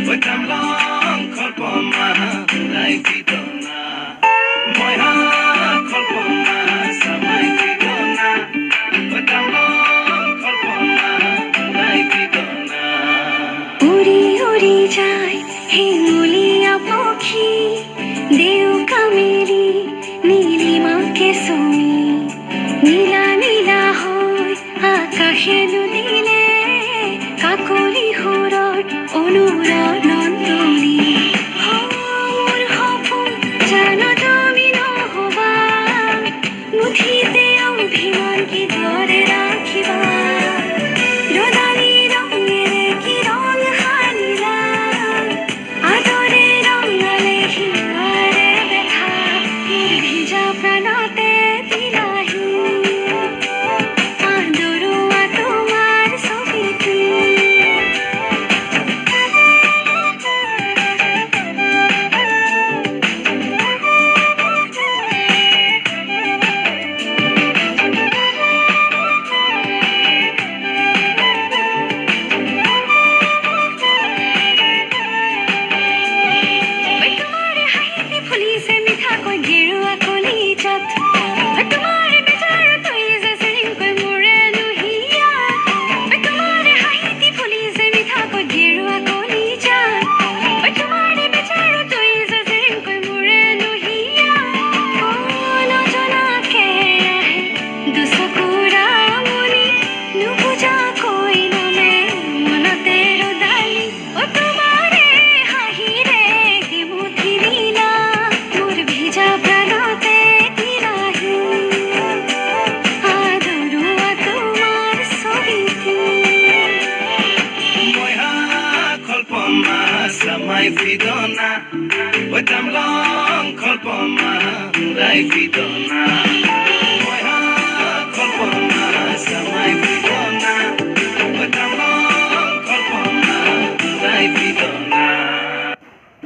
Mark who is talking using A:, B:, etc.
A: oi tam long khol poma lai ti dona moi ha khol poma samai ti dona oi tam long khol poma lai ti dona
B: উড়ি উড়ি যায় হিঙ্গুলিয়া পাখি দেউ কামেরি নীলিমাকে সমি নীলা নীলা হয় আকাশে দুদিলে কাকলি সুৰৰ অনুৰণনতনি মোৰ সপোন জানো তুমি নহবা মুঠিতে অভিমান কি ধৰে ৰাখিবা ৰদালি ৰঙেৰে কি ৰং সানিলা আদৰে ৰঙালে হিয়াৰে দেখা মোৰ ভিজা প্ৰাণতে দিলাহি আদৰুৱা তোমাৰ ছবিটো তোমাৰে হাঁহিতে ফুলিছে মিঠাকৈ গেৰুৱা কলিজাত তোমাৰে বেজাৰত তৈছে চেৰিংকৈ মোৰে নুহিয়াত তোমাৰে হাঁহিতে ফুলিছে মিঠাকৈ গেৰুৱা কলিজাত তোমাৰে বেজাৰত তৈছে চেৰিংকৈ মোৰে নুহিয়াত নজনাকে আহে দুচকুৰা মনি নুবুজাকৈ নামে মনতে ৰদালি তোমাৰে হাঁহিৰে মুঠি দিলা মোৰ ভিজা প্ৰাণতে দিলাহি আদৰুৱা তোমাৰ ছবিটো
A: moi ha khol poma samai ti dona oi tam long khol poma lai ti dona